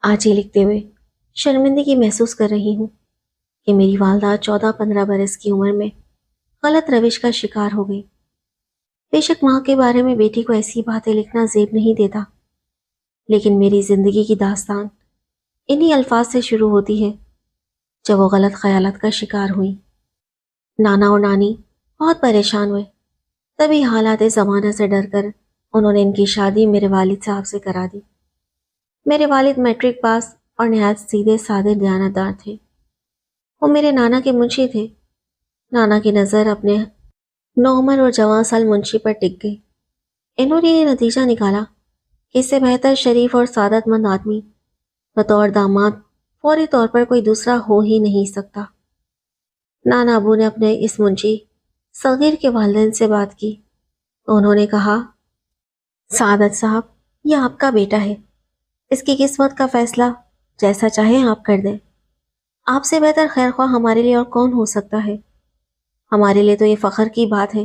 آج یہ لکھتے ہوئے شرمندگی محسوس کر رہی ہوں کہ میری والدہ 14-15 برس کی عمر میں غلط روش کا شکار ہو گئی۔ بے شک ماں کے بارے میں بیٹی کو ایسی باتیں لکھنا زیب نہیں دیتا، لیکن میری زندگی کی داستان انہی الفاظ سے شروع ہوتی ہے جب وہ غلط خیالات کا شکار ہوئی۔ نانا اور نانی بہت پریشان ہوئے، تبھی حالات زمانہ سے ڈر کر انہوں نے ان کی شادی میرے والد صاحب سے کرا دی۔ میرے والد میٹرک پاس اور نہایت سیدھے سادے دیانتدار تھے۔ وہ میرے نانا کے منشی تھے۔ نانا کی نظر اپنے نوعمر اور جوان سال منشی پر ٹک گئی۔ انہوں نے یہ نتیجہ نکالا کہ اس سے بہتر شریف اور سعادت مند آدمی بطور داماد فوری طور پر کوئی دوسرا ہو ہی نہیں سکتا۔ نانا ابو نے اپنے اس منشی صغیر کے والدین سے بات کی تو انہوں نے کہا، سعادت صاحب، یہ آپ کا بیٹا ہے، اس کی قسمت کا فیصلہ جیسا چاہیں آپ کر دیں۔ آپ سے بہتر خیر خواہ ہمارے لیے اور کون ہو سکتا ہے؟ ہمارے لیے تو یہ فخر کی بات ہے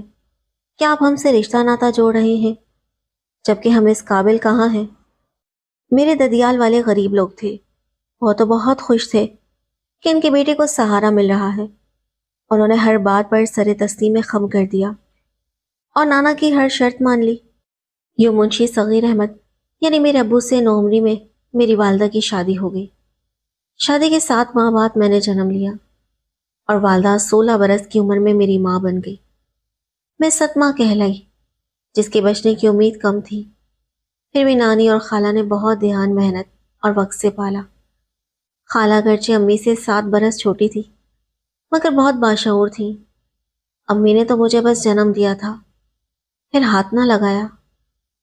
کہ آپ ہم سے رشتہ ناتا جوڑ رہے ہیں، جبکہ ہم اس قابل کہاں ہیں۔ میرے ددیال والے غریب لوگ تھے، وہ تو بہت خوش تھے کہ ان کے بیٹے کو سہارا مل رہا ہے۔ انہوں نے ہر بات پر سر تسلیم خم کر دیا اور نانا کی ہر شرط مان لی۔ یوں منشی صغیر احمد یعنی میرے ابو سے نوعمری میں میری والدہ کی شادی ہو گئی۔ شادی کے 7 ماہ بعد میں نے جنم لیا اور والدہ 16 برس کی عمر میں میری ماں بن گئی۔ میں ستمہ کہلائی، جس کے بچنے کی امید کم تھی، پھر بھی نانی اور خالہ نے بہت دھیان، محنت اور وقت سے پالا۔ خالہ گرچہ امی سے 7 برس چھوٹی تھی، مگر بہت باشعور تھی۔ امی نے تو مجھے بس جنم دیا تھا، پھر ہاتھ نہ لگایا،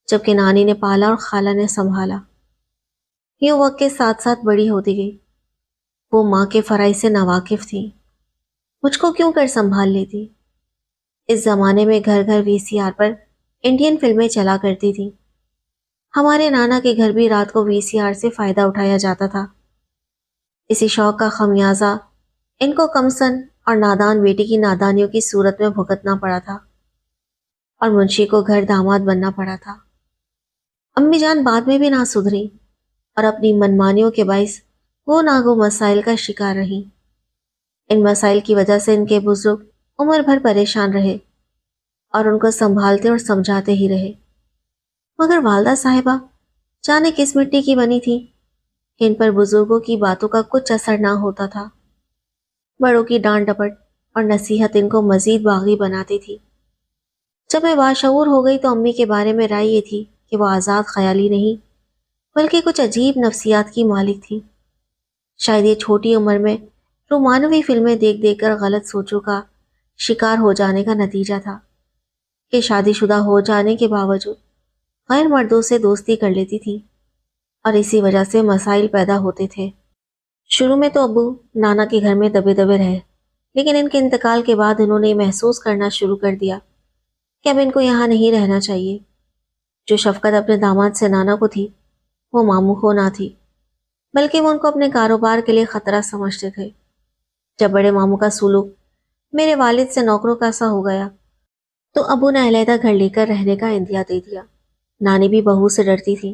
جبکہ نانی نے پالا اور خالہ نے سنبھالا۔ یوں وقت کے ساتھ ساتھ بڑی ہوتی گئی۔ وہ ماں کے فرائض سے ناواقف تھی، مجھ کو کیوں کر سنبھال لیتی۔ اس زمانے میں گھر گھر VCR پر انڈین فلمیں چلا کرتی تھی۔ ہمارے نانا کے گھر بھی رات کو VCR سے فائدہ اٹھایا جاتا تھا۔ اسی شوق کا خمیازہ ان کو کمسن اور نادان بیٹی کی نادانیوں کی صورت میں بھگتنا پڑا تھا، اور منشی کو گھر داماد بننا پڑا تھا۔ امی جان بعد میں بھی نہ سدھری اور اپنی منمانیوں کے باعث وہ ناگو مسائل کا شکار رہیں۔ ان مسائل کی وجہ سے ان کے بزرگ عمر بھر پریشان رہے اور ان کو سنبھالتے اور سمجھاتے ہی رہے۔ مگر والدہ صاحبہ جانے کس مٹی کی بنی تھی کہ ان پر بزرگوں کی باتوں کا کچھ اثر نہ ہوتا تھا۔ بڑوں کی ڈانٹ ڈپٹ اور نصیحت ان کو مزید باغی بناتی تھی۔ جب میں باشعور ہو گئی تو امی کے بارے میں رائے یہ تھی کہ وہ آزاد خیالی نہیں بلکہ کچھ عجیب نفسیات کی مالک تھی۔ شاید یہ چھوٹی عمر میں رومانوی فلمیں دیکھ دیکھ کر غلط سوچوں کا شکار ہو جانے کا نتیجہ تھا کہ شادی شدہ ہو جانے کے باوجود غیر مردوں سے دوستی کر لیتی تھی، اور اسی وجہ سے مسائل پیدا ہوتے تھے۔ شروع میں تو ابو نانا کے گھر میں دبے دبے رہے، لیکن ان کے انتقال کے بعد انہوں نے یہ محسوس کرنا شروع کر دیا کہ اب ان کو یہاں نہیں رہنا چاہیے۔ جو شفقت اپنے داماد سے نانا کو تھی، وہ ماموں کو نہ تھی، بلکہ وہ ان کو اپنے کاروبار کے لیے خطرہ سمجھتے تھے۔ جب بڑے ماموں کا سلوک میرے والد سے نوکروں کا سا ہو گیا تو ابو نے علیحدہ گھر لے کر رہنے کا اندیا دے دیا۔ نانی بھی بہو سے ڈرتی تھی۔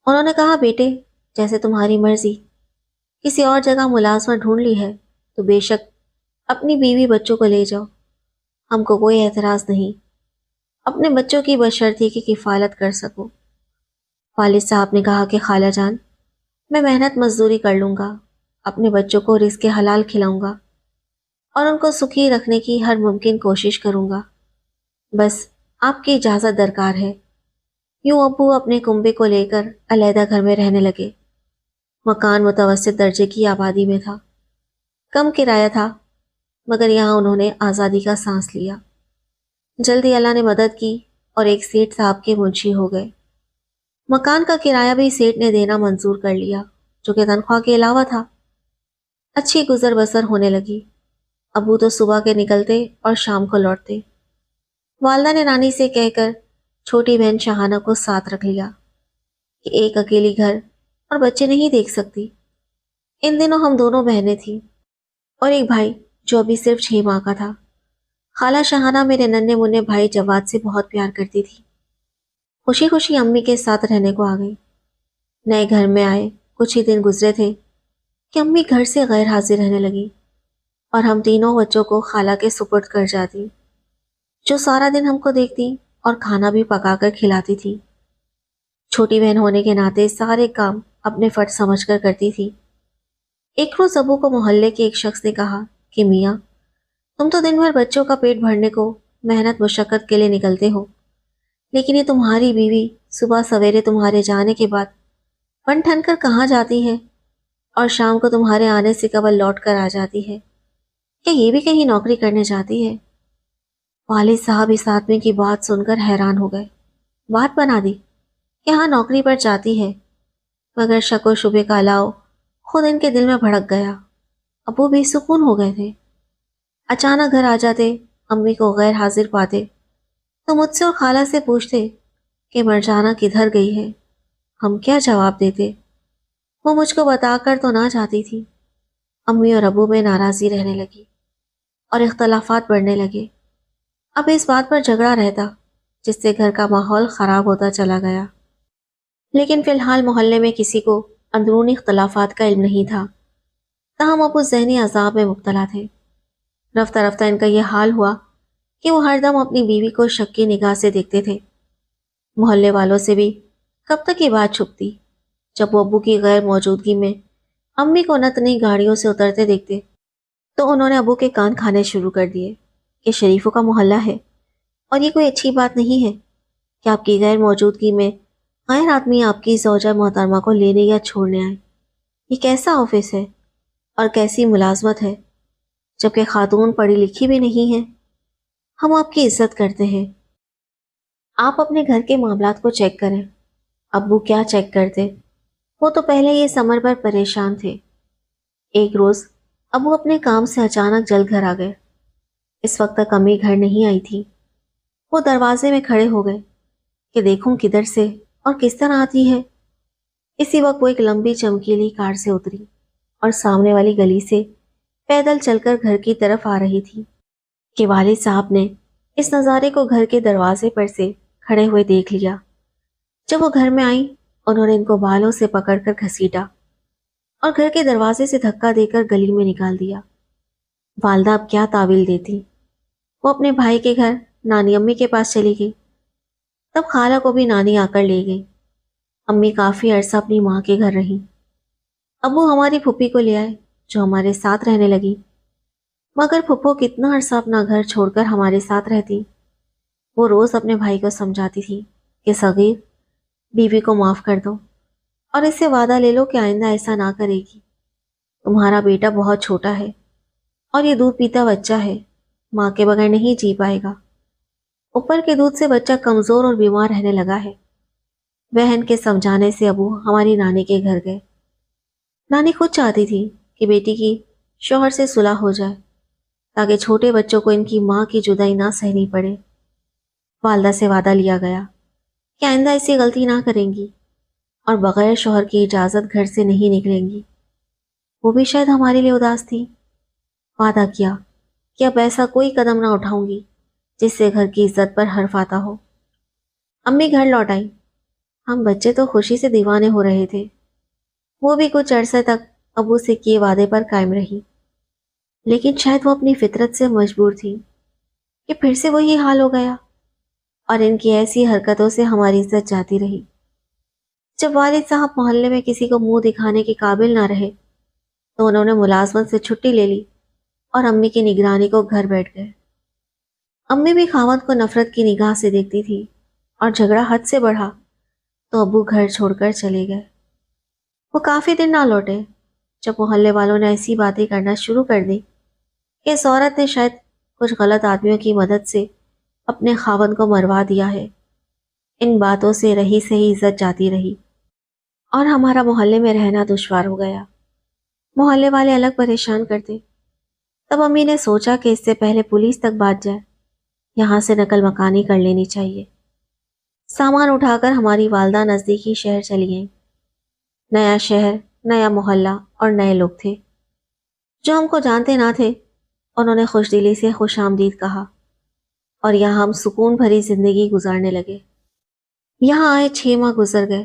انہوں نے کہا، بیٹے جیسے تمہاری مرضی، کسی اور جگہ ملازمت ڈھونڈ لی ہے تو بے شک اپنی بیوی بچوں کو لے جاؤ، ہم کو کوئی اعتراض نہیں، اپنے بچوں کی بشرطیے کی کفالت کر سکو۔ والد صاحب نے کہا کہ خالہ جان، میں محنت مزدوری کر لوں گا، اپنے بچوں کو رزق حلال کھلاؤں گا اور ان کو سکھی رکھنے کی ہر ممکن کوشش کروں گا، بس آپ کی اجازت درکار ہے۔ یوں ابو اپنے کنبے کو لے کر علیحدہ گھر میں رہنے لگے۔ مکان متوسط درجے کی آبادی میں تھا، کم کرایہ تھا، مگر یہاں انہوں نے آزادی کا سانس لیا۔ جلدی اللہ نے مدد کی اور ایک سیٹھ صاحب کے منشی ہو گئے۔ مکان کا کرایہ بھی سیٹھ نے دینا منظور کر لیا، جو کہ تنخواہ کے علاوہ تھا۔ اچھی گزر بسر ہونے لگی۔ ابو تو صبح کے نکلتے اور شام کو لوٹتے۔ والدہ نے نانی سے کہہ کر چھوٹی بہن شہانہ کو ساتھ رکھ لیا کہ ایک اکیلی گھر اور بچے نہیں دیکھ سکتی۔ ان دنوں ہم دونوں بہنیں تھیں اور ایک بھائی جو ابھی صرف 6 ماہ کا تھا۔ خالہ شہانہ میرے ننھے منھے بھائی جواد سے بہت پیار کرتی تھی۔ خوشی خوشی امی کے ساتھ رہنے کو آ گئی۔ نئے گھر میں آئے، کچھ ہی دن گزرے تھے کہ امی گھر سے غیر حاضر رہنے لگی اور ہم تینوں بچوں کو خالہ کے سپرد کر جاتی، جو سارا دن ہم کو دیکھتی اور کھانا بھی پکا کر کھلاتی تھی۔ چھوٹی بہن ہونے کے ناطے سارے کام اپنے فرض سمجھ کر کرتی تھی۔ ایک روز ابو کو محلے کے ایک شخص نے کہا کہ میاں، تم تو دن بھر بچوں کا پیٹ بھرنے کو محنت مشقت کے لیے نکلتے ہو، لیکن یہ تمہاری بیوی صبح سویرے تمہارے جانے کے بعد بن ٹھن کر کہاں جاتی ہے اور شام کو تمہارے آنے سے قبل لوٹ کر آ جاتی ہے؟ کیا یہ بھی کہیں نوکری کرنے جاتی ہے؟ والد صاحب اس آدمی کی بات سن کر حیران ہو گئے۔ بات بنا دی کہ ہاں نوکری پر جاتی ہے، مگر شک و شبے کا الاؤ خود ان کے دل میں بھڑک گیا۔ ابو بے سکون ہو گئے تھے۔ اچانک گھر آ جاتے، امی کو غیر حاضر پاتے تو مجھ سے اور خالہ سے پوچھتے کہ مرجانہ کدھر گئی ہے۔ ہم کیا جواب دیتے؟ وہ مجھ کو بتا کر تو نہ جاتی تھی۔ امی اور ابو میں ناراضی رہنے لگی اور اختلافات بڑھنے لگے۔ اب اس بات پر جھگڑا رہتا جس سے گھر کا ماحول خراب ہوتا چلا گیا۔ لیکن فی الحال محلے میں کسی کو اندرونی اختلافات کا علم نہیں تھا، تاہم ابو ذہنی عذاب میں مبتلا تھے۔ رفتہ رفتہ ان کا یہ حال ہوا کہ وہ ہر دم اپنی بیوی کو شک کی نگاہ سے دیکھتے تھے۔ محلے والوں سے بھی کب تک یہ بات چھپتی؟ جب وہ ابو کی غیر موجودگی میں امی کو نت نئی گاڑیوں سے اترتے دیکھتے تو انہوں نے ابو کے کان کھانے شروع کر دیے کہ شریفوں کا محلہ ہے اور یہ کوئی اچھی بات نہیں ہے کہ آپ کی غیر موجودگی میں غیر آدمی آپ کی زوجہ محترمہ کو لینے یا چھوڑنے آئے۔ یہ کیسا آفس ہے اور کیسی ملازمت ہے، جبکہ خاتون پڑھی لکھی بھی نہیں ہے۔ ہم آپ کی عزت کرتے ہیں، آپ اپنے گھر کے معاملات کو چیک کریں۔ ابو کیا چیک کرتے؟ وہ تو پہلے یہ سمر پر پریشان تھے۔ ایک روز ابو اپنے کام سے اچانک جلد گھر آ گئے۔ اس وقت تک امی گھر نہیں آئی تھی۔ وہ دروازے میں کھڑے ہو گئے کہ دیکھوں کدھر سے اور کس طرح آتی ہے۔ اسی وقت وہ ایک لمبی چمکیلی کار سے اتری اور سامنے والی گلی سے پیدل چل کر گھر کی طرف آ رہی تھی کہ والد صاحب نے اس نظارے کو گھر کے دروازے پر سے کھڑے ہوئے دیکھ لیا۔ جب وہ گھر میں آئیں، انہوں نے ان کو بالوں سے پکڑ کر گھسیٹا اور گھر کے دروازے سے دھکا دے کر گلی میں نکال دیا۔ والدہ اب کیا تعویل دیتی؟ وہ اپنے بھائی کے گھر نانی امی کے پاس چلی گئی۔ تب خالہ کو بھی نانی آ کر لے گئی۔ امی کافی عرصہ اپنی ماں کے گھر رہی۔ ابو ہماری پھوپھی کو لے آئے جو ہمارے ساتھ رہنے لگی، مگر پھپھو کتنا عرصہ اپنا گھر چھوڑ کر ہمارے ساتھ رہتی۔ وہ روز اپنے بھائی کو سمجھاتی تھی کہ صغیر، بیوی کو معاف کر دو اور اس سے وعدہ لے لو کہ آئندہ ایسا نہ کرے گی۔ تمہارا بیٹا بہت چھوٹا ہے اور یہ دودھ پیتا بچہ ہے، ماں کے بغیر نہیں جی پائے گا۔ اوپر کے دودھ سے بچہ کمزور اور بیمار رہنے لگا ہے۔ بہن کے سمجھانے سے ابو ہماری نانی کے گھر گئے۔ نانی خود چاہتی تھی کہ بیٹی کی شوہر سے صلح ہو جائے تاکہ چھوٹے بچوں کو ان کی ماں کی جدائی نہ سہنی پڑے۔ والدہ سے وعدہ لیا گیا کہ آئندہ ایسی غلطی نہ کریں گی اور بغیر شوہر کی اجازت گھر سے نہیں نکلیں گی۔ وہ بھی شاید ہمارے لیے اداس تھی۔ وعدہ کیا کہ اب ایسا کوئی قدم نہ اٹھاؤں گی جس سے گھر کی عزت پر حرف آتا ہو۔ امی گھر لوٹ آئی۔ ہم بچے تو خوشی سے دیوانے ہو رہے تھے۔ وہ بھی کچھ عرصے تک ابو سے کیے وعدے پر قائم رہی، لیکن شاید وہ اپنی فطرت سے مجبور تھی کہ پھر سے وہی حال ہو گیا اور ان کی ایسی حرکتوں سے ہماری عزت جاتی رہی۔ جب والد صاحب محلے میں کسی کو منہ دکھانے کے قابل نہ رہے تو انہوں نے ملازمت سے چھٹی لے لی اور امی کی نگرانی کو گھر بیٹھ گئے۔ امی بھی خاوند کو نفرت کی نگاہ سے دیکھتی تھی اور جھگڑا حد سے بڑھا تو ابو گھر چھوڑ کر چلے گئے۔ وہ کافی دن نہ لوٹے جب محلے والوں نے ایسی باتیں کرنا شروع کر دی کہ اس عورت نے شاید کچھ غلط آدمیوں کی مدد سے اپنے خاوند کو مروا دیا ہے۔ ان باتوں سے رہی سہی عزت جاتی رہی اور ہمارا محلے میں رہنا دشوار ہو گیا۔ محلے والے الگ پریشان کرتے۔ تب امی نے سوچا کہ اس سے پہلے پولیس تک بات جائے، یہاں سے نقل مکانی کر لینی چاہیے۔ سامان اٹھا کر ہماری والدہ نزدیکی شہر چلی گئیں۔ نیا شہر، نیا محلہ اور نئے لوگ تھے جو ہم کو جانتے نہ تھے۔ انہوں نے خوش دلی سے خوش آمدید کہا اور یہاں ہم سکون بھری زندگی گزارنے لگے۔ یہاں آئے 6 ماہ گزر گئے۔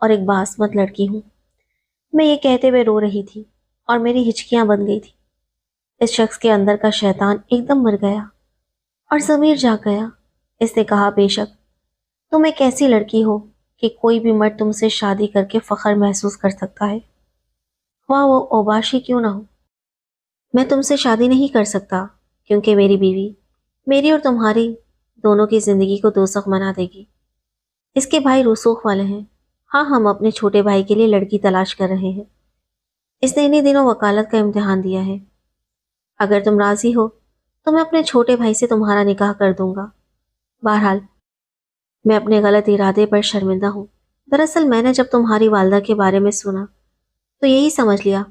اور ایک باعصمت لڑکی ہوں۔ میں یہ کہتے ہوئے رو رہی تھی اور میری ہچکیاں بن گئی تھی۔ اس شخص کے اندر کا شیطان ایک دم مر گیا اور ضمیر جاگ گیا۔ اس نے کہا، بے شک تم ایک ایسی لڑکی ہو کہ کوئی بھی مرد تم سے شادی کر کے فخر محسوس کر سکتا ہے، خواہ وہ اوباشی کیوں نہ ہو۔ میں تم سے شادی نہیں کر سکتا کیونکہ میری بیوی میری اور تمہاری دونوں کی زندگی کو دوزخ بنا دے گی۔ اس کے بھائی رسوخ والے ہیں۔ ہاں، ہم اپنے چھوٹے بھائی کے لیے لڑکی تلاش کر رہے ہیں۔ اس نے انہی دنوں وکالت کا امتحان دیا ہے۔ اگر تم راضی ہو تو میں اپنے چھوٹے بھائی سے تمہارا نکاح کر دوں گا۔ بہرحال میں اپنے غلط ارادے پر شرمندہ ہوں۔ دراصل میں نے جب تمہاری والدہ کے بارے میں سنا تو یہی سمجھ لیا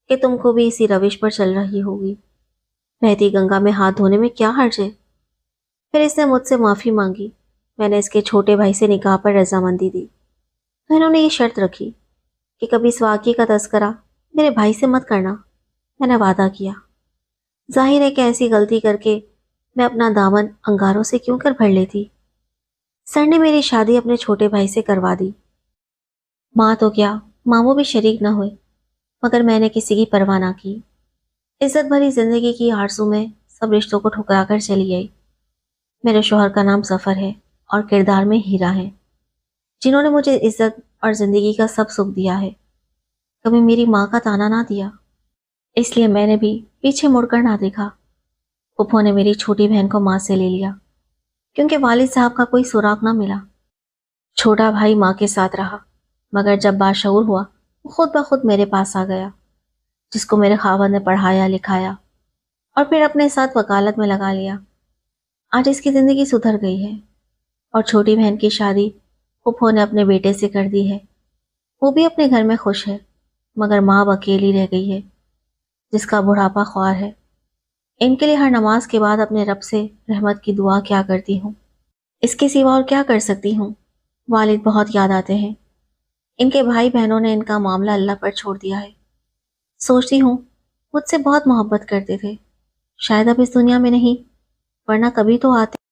کہ تم کو بھی اسی روش پر چل رہی ہوگی۔ بہتی گنگا میں ہاتھ دھونے میں کیا حرج ہے؟ پھر اس نے مجھ سے معافی مانگی۔ میں نے اس کے چھوٹے بھائی سے نکاح پر رضامندی دی تو انہوں نے یہ شرط رکھی کہ کبھی اس واقعے کا تذکرہ میرے بھائی سے مت کرنا۔ میں نے وعدہ کیا۔ ظاہر ہے کہ ایسی غلطی کر کے میں اپنا دامن انگاروں سے کیوں کر بھر لیتی۔ سر نے میری شادی اپنے چھوٹے بھائی سے کروا دی۔ ماں تو کیا، ماموں بھی شریک نہ ہوئے، مگر میں نے کسی کی پرواہ نہ کی۔ عزت بھری زندگی کی آرزو میں سب رشتوں کو ٹھکرا کر چلی گئی۔ میرے شوہر کا نام ظفر ہے اور کردار میں ہیرا ہے، جنہوں نے مجھے عزت اور زندگی کا سب سکھ دیا ہے، کبھی میری ماں کا تانا نہ دیا۔ اس لیے میں نے بھی پیچھے مڑ کر نہ دیکھا۔ پھپھو نے میری چھوٹی بہن کو ماں سے لے لیا کیونکہ والد صاحب کا کوئی سراغ نہ ملا۔ چھوٹا بھائی ماں کے ساتھ رہا، مگر جب باشعور ہوا وہ خود بخود میرے پاس آ گیا، جس کو میرے خاوند نے پڑھایا لکھایا اور پھر اپنے ساتھ وکالت میں لگا لیا۔ آج اس کی زندگی سدھر گئی ہے اور چھوٹی بہن کی شادی پھپھو نے اپنے بیٹے سے کر دی ہے۔ وہ بھی اپنے گھر میں خوش ہے، مگر ماں اب اکیلی رہ گئی ہے، جس کا بڑھاپا خوار ہے۔ ان کے لیے ہر نماز کے بعد اپنے رب سے رحمت کی دعا کیا کرتی ہوں۔ اس کے سوا اور کیا کر سکتی ہوں؟ والد بہت یاد آتے ہیں۔ ان کے بھائی بہنوں نے ان کا معاملہ اللہ پر چھوڑ دیا ہے۔ سوچتی ہوں مجھ سے بہت محبت کرتے تھے، شاید اب اس دنیا میں نہیں، ورنہ کبھی تو آتے۔